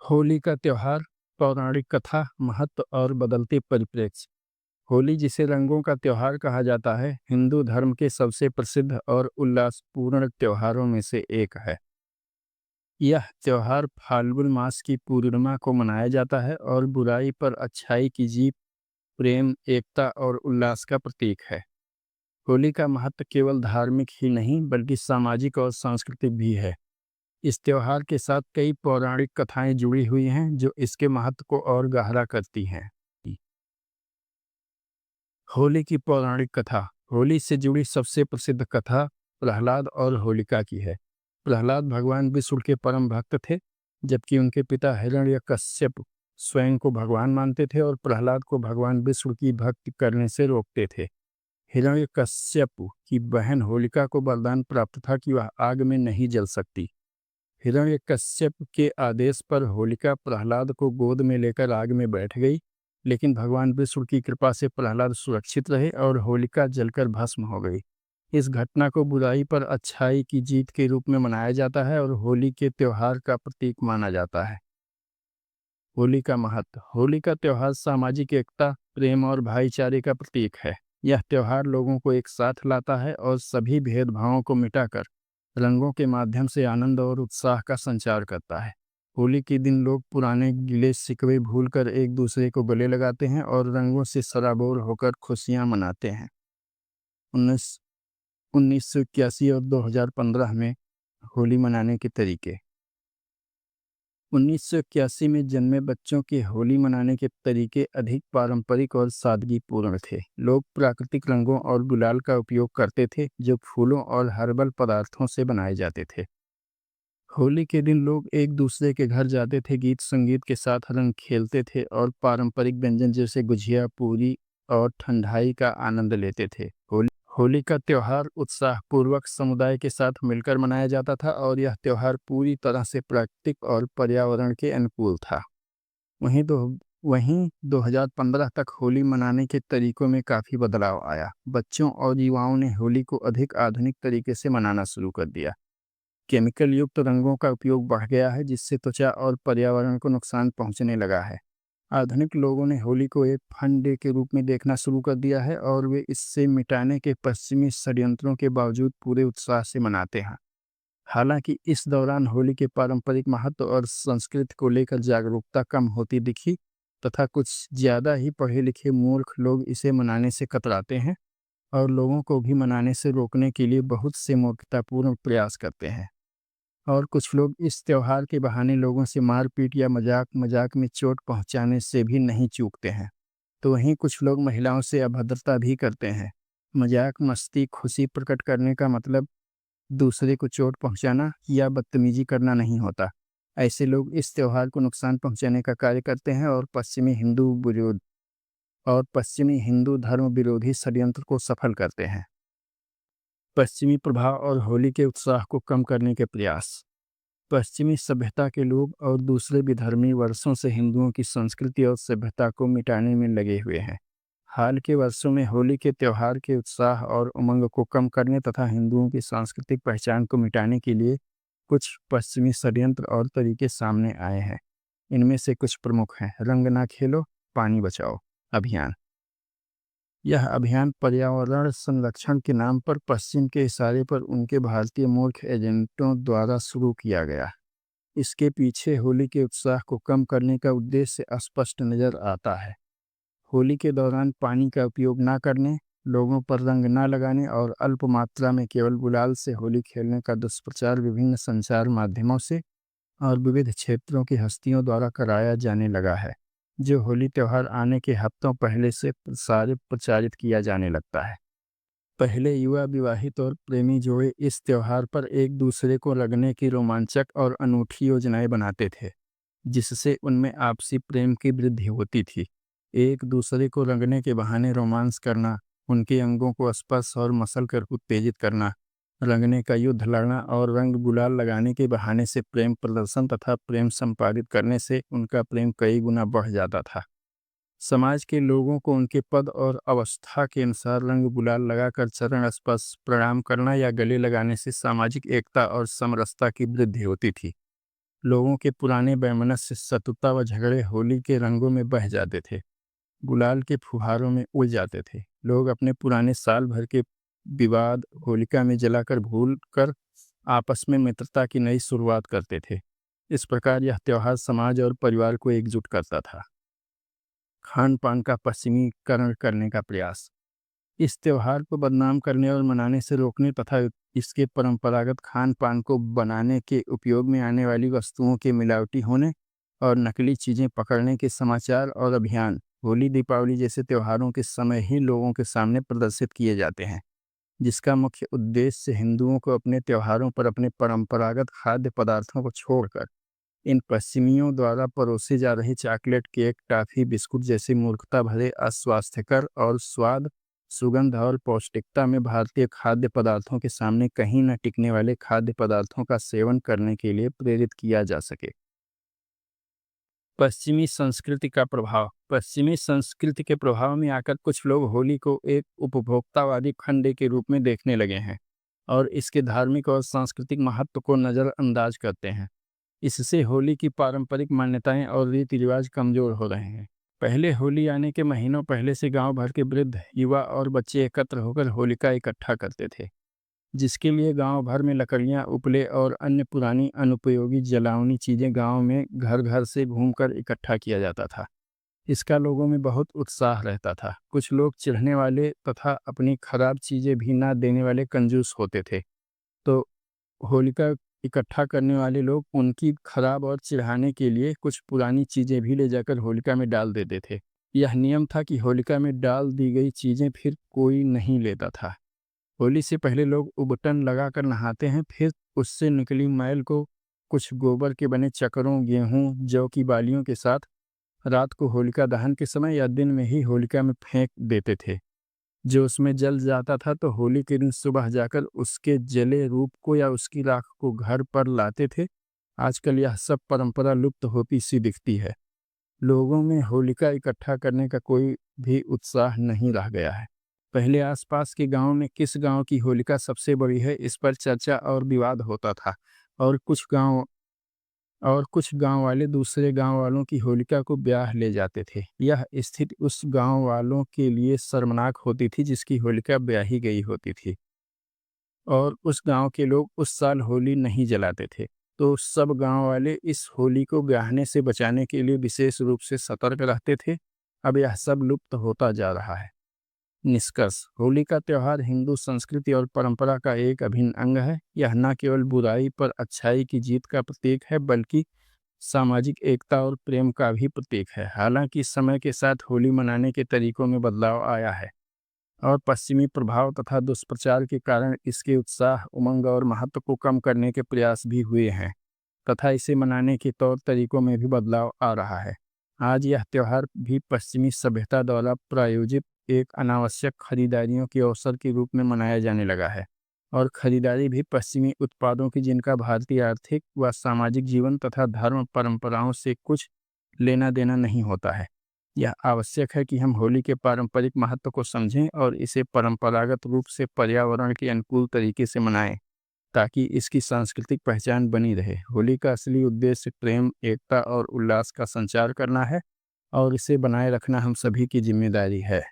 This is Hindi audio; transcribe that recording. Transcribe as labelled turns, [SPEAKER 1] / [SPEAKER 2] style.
[SPEAKER 1] होली का त्योहार, पौराणिक कथा, महत्व और बदलते परिप्रेक्ष्य। होली, जिसे रंगों का त्योहार कहा जाता है, हिंदू धर्म के सबसे प्रसिद्ध और उल्लासपूर्ण त्योहारों में से एक है। यह त्योहार फाल्गुन मास की पूर्णिमा को मनाया जाता है और बुराई पर अच्छाई की जीत, प्रेम, एकता और उल्लास का प्रतीक है। होली का महत्व केवल धार्मिक ही नहीं बल्कि सामाजिक और सांस्कृतिक भी है। इस त्योहार के साथ कई पौराणिक कथाएं जुड़ी हुई हैं जो इसके महत्व को और गहरा करती हैं। होली की पौराणिक कथा। होली से जुड़ी सबसे प्रसिद्ध कथा प्रहलाद और होलिका की है। प्रहलाद भगवान विष्णु के परम भक्त थे, जबकि उनके पिता हिरण्यकश्यप स्वयं को भगवान मानते थे और प्रहलाद को भगवान विष्णु की भक्ति करने से रोकते थे। हिरण्यकश्यप की बहन होलिका को वरदान प्राप्त था कि वह आग में नहीं जल सकती। हिरण्यकश्यप के आदेश पर होलिका प्रहलाद को गोद में लेकर आग में बैठ गई, लेकिन भगवान विष्णु की कृपा से प्रहलाद सुरक्षित रहे और होलिका जलकर भस्म हो गई। इस घटना को बुराई पर अच्छाई की जीत के रूप में मनाया जाता है और होली के त्योहार का प्रतीक माना जाता है। होली का महत्व। होली का त्योहार सामाजिक एकता, प्रेम और भाईचारे का प्रतीक है। यह त्योहार लोगों को एक साथ लाता है और सभी भेदभावों को मिटाकर रंगों के माध्यम से आनंद और उत्साह का संचार करता है। होली के दिन लोग पुराने गिले शिकवे भूलकर एक दूसरे को गले लगाते हैं और रंगों से सराबोर होकर खुशियां मनाते हैं। 1981 और 2015 में होली मनाने के तरीके। 1981 में जन्मे बच्चों के होली मनाने के तरीके अधिक पारंपरिक और सादगीपूर्ण थे। लोग प्राकृतिक रंगों और गुलाल का उपयोग करते थे, जो फूलों और हर्बल पदार्थों से बनाए जाते थे। होली के दिन लोग एक दूसरे के घर जाते थे, गीत संगीत के साथ रंग खेलते थे और पारंपरिक व्यंजन जैसे गुझिया, पूरी और ठंडाई का आनंद लेते थे। होली का त्योहार उत्साहपूर्वक समुदाय के साथ मिलकर मनाया जाता था और यह त्योहार पूरी तरह से प्राकृतिक और पर्यावरण के अनुकूल था। वहीं दो वहीं 2015 तक होली मनाने के तरीकों में काफ़ी बदलाव आया। बच्चों और युवाओं ने होली को अधिक आधुनिक तरीके से मनाना शुरू कर दिया। केमिकल युक्त रंगों का उपयोग बढ़ गया है, जिससे त्वचा और पर्यावरण को नुकसान पहुंचने लगा है। आधुनिक लोगों ने होली को एक फन डे के रूप में देखना शुरू कर दिया है और वे इससे मिटाने के पश्चिमी षड्यंत्रों के बावजूद पूरे उत्साह से मनाते हैं। हालांकि इस दौरान होली के पारंपरिक महत्व और संस्कृति को लेकर जागरूकता कम होती दिखी तथा कुछ ज़्यादा ही पढ़े लिखे मूर्ख लोग इसे मनाने से कतराते हैं और लोगों को भी मनाने से रोकने के लिए बहुत से मूर्खतापूर्ण प्रयास करते हैं। और कुछ लोग इस त्योहार के बहाने लोगों से मारपीट या मजाक मजाक में चोट पहुंचाने से भी नहीं चूकते हैं। तो वहीं कुछ लोग महिलाओं से अभद्रता भी करते हैं। मजाक मस्ती खुशी प्रकट करने का मतलब दूसरे को चोट पहुंचाना या बदतमीजी करना नहीं होता। ऐसे लोग इस त्योहार को नुकसान पहुंचाने का कार्य करते हैं और पश्चिमी हिंदू धर्म विरोधी षड्यंत्र को सफल करते हैं। पश्चिमी प्रभाव और होली के उत्साह को कम करने के प्रयास। पश्चिमी सभ्यता के लोग और दूसरे विधर्मी वर्षों से हिंदुओं की संस्कृति और सभ्यता को मिटाने में लगे हुए हैं। हाल के वर्षों में होली के त्योहार के उत्साह और उमंग को कम करने तथा हिंदुओं की सांस्कृतिक पहचान को मिटाने के लिए कुछ पश्चिमी षड्यंत्र और तरीके सामने आए हैं। इनमें से कुछ प्रमुख हैं। रंग ना खेलो, पानी बचाओ अभियान। यह अभियान पर्यावरण संरक्षण के नाम पर पश्चिम के इशारे पर उनके भारतीय मूर्ख एजेंटों द्वारा शुरू किया गया। इसके पीछे होली के उत्साह को कम करने का उद्देश्य स्पष्ट नजर आता है। होली के दौरान पानी का उपयोग न करने, लोगों पर रंग न लगाने और अल्प मात्रा में केवल गुलाल से होली खेलने का दुष्प्रचार विभिन्न संचार माध्यमों से और विविध क्षेत्रों की हस्तियों द्वारा कराया जाने लगा है, जो होली त्यौहार आने के हफ्तों पहले से प्रचारित किया जाने लगता है। पहले युवा विवाहित और प्रेमी जोड़े इस त्योहार पर एक दूसरे को लगने की रोमांचक और अनूठी योजनाएं बनाते थे, जिससे उनमें आपसी प्रेम की वृद्धि होती थी। एक दूसरे को रंगने के बहाने रोमांस करना, उनके अंगों को स्पर्श और मसल कर उत्तेजित करना, रंगने का युद्ध लड़ना और रंग गुलाल लगाने के बहाने से प्रेम प्रदर्शन तथा प्रेम संपादित करने से उनका प्रेम कई गुना बढ़ जाता था। समाज के लोगों को उनके पद और अवस्था के अनुसार रंग गुलाल लगाकर चरण स्पर्श, प्रणाम करना या गले लगाने से सामाजिक एकता और समरसता की वृद्धि होती थी। लोगों के पुराने वैमनस्य, शत्रुता व झगड़े होली के रंगों में बह जाते थे, गुलाल के फुहारों में उड़ जाते थे। लोग अपने पुराने साल भर के विवाद होलिका में जलाकर भूल कर आपस में मित्रता की नई शुरुआत करते थे। इस प्रकार यह त्योहार समाज और परिवार को एकजुट करता था। खान पान का पश्चिमीकरण करने का प्रयास। इस त्योहार को बदनाम करने और मनाने से रोकने तथा इसके परंपरागत खान पान को बनाने के उपयोग में आने वाली वस्तुओं के मिलावटी होने और नकली चीज़ें पकड़ने के समाचार और अभियान होली दीपावली जैसे त्योहारों के समय ही लोगों के सामने प्रदर्शित किए जाते हैं, जिसका मुख्य उद्देश्य हिंदुओं को अपने त्योहारों पर अपने परंपरागत खाद्य पदार्थों को छोड़कर इन पश्चिमियों द्वारा परोसे जा रहे चॉकलेट, केक, टॉफी, बिस्कुट जैसे मूर्खता भरे अस्वास्थ्यकर और स्वाद, सुगंध और पौष्टिकता में भारतीय खाद्य पदार्थों के सामने कहीं न टिकने वाले खाद्य पदार्थों का सेवन करने के लिए प्रेरित किया जा सके। पश्चिमी संस्कृति का प्रभाव। पश्चिमी संस्कृति के प्रभाव में आकर कुछ लोग होली को एक उपभोक्तावादी खंड के रूप में देखने लगे हैं और इसके धार्मिक और सांस्कृतिक महत्व को नज़रअंदाज करते हैं। इससे होली की पारंपरिक मान्यताएं और रीति रिवाज कमजोर हो रहे हैं। पहले होली आने के महीनों पहले से गांव भर के वृद्ध, युवा और बच्चे एकत्र होकर होलिका इकट्ठा करते थे, जिसके लिए गांव भर में लकड़ियां, उपले और अन्य पुरानी अनुपयोगी जलावनी चीजें गांव में घर घर से घूमकर इकट्ठा किया जाता था। इसका लोगों में बहुत उत्साह रहता था। कुछ लोग चिढ़ने वाले तथा अपनी खराब चीजें भी ना देने वाले कंजूस होते थे, तो होलिका इकट्ठा करने वाले लोग उनकी खराब और चिढ़ाने के लिए कुछ पुरानी चीज़ें भी ले जाकर होलिका में डाल देते थे। यह नियम था कि होलिका में डाल दी गई चीज़ें फिर कोई नहीं लेता था। होली से पहले लोग उबटन लगाकर नहाते हैं, फिर उससे निकली मैल को कुछ गोबर के बने चक्रों, गेहूं, जौ की बालियों के साथ रात को होलिका दहन के समय या दिन में ही होलिका में फेंक देते थे। जो उसमें जल जाता था तो होली के दिन सुबह जाकर उसके जले रूप को या उसकी राख को घर पर लाते थे। आजकल यह सब परंपरा लुप्त होती सी दिखती है। लोगों में होलिका इकट्ठा करने का कोई भी उत्साह नहीं रह गया है। पहले आसपास के गांव में किस गांव की होलिका सबसे बड़ी है, इस पर चर्चा और विवाद होता था और कुछ गांव वाले दूसरे गांव वालों की होलिका को ब्याह ले जाते थे। यह स्थिति उस गांव वालों के लिए शर्मनाक होती थी जिसकी होलिका ब्याही गई होती थी और उस गांव के लोग उस साल होली नहीं जलाते थे। तो सब गांव वाले इस होली को ब्याहने से बचाने के लिए विशेष रूप से सतर्क रहते थे। अब यह सब लुप्त होता जा रहा है। निष्कर्ष। होली का त्यौहार हिंदू संस्कृति और परंपरा का एक अभिन्न अंग है। यह न केवल बुराई पर अच्छाई की जीत का प्रतीक है, बल्कि सामाजिक एकता और प्रेम का भी प्रतीक है। हालांकि समय के साथ होली मनाने के तरीकों में बदलाव आया है और पश्चिमी प्रभाव तथा दुष्प्रचार के कारण इसके उत्साह, उमंग और महत्व को कम करने के प्रयास भी हुए हैं तथा इसे मनाने के तौर तरीकों में भी बदलाव आ रहा है। आज यह त्यौहार भी पश्चिमी सभ्यता द्वारा प्रायोजित एक अनावश्यक खरीदारियों के अवसर के रूप में मनाया जाने लगा है और खरीदारी भी पश्चिमी उत्पादों की, जिनका भारतीय आर्थिक व सामाजिक जीवन तथा धर्म परंपराओं से कुछ लेना देना नहीं होता है। यह आवश्यक है कि हम होली के पारंपरिक महत्व को समझें और इसे परंपरागत रूप से पर्यावरण के अनुकूल तरीके से मनाएं, ताकि इसकी सांस्कृतिक पहचान बनी रहे। होली का असली उद्देश्य प्रेम, एकता और उल्लास का संचार करना है और इसे बनाए रखना हम सभी की जिम्मेदारी है।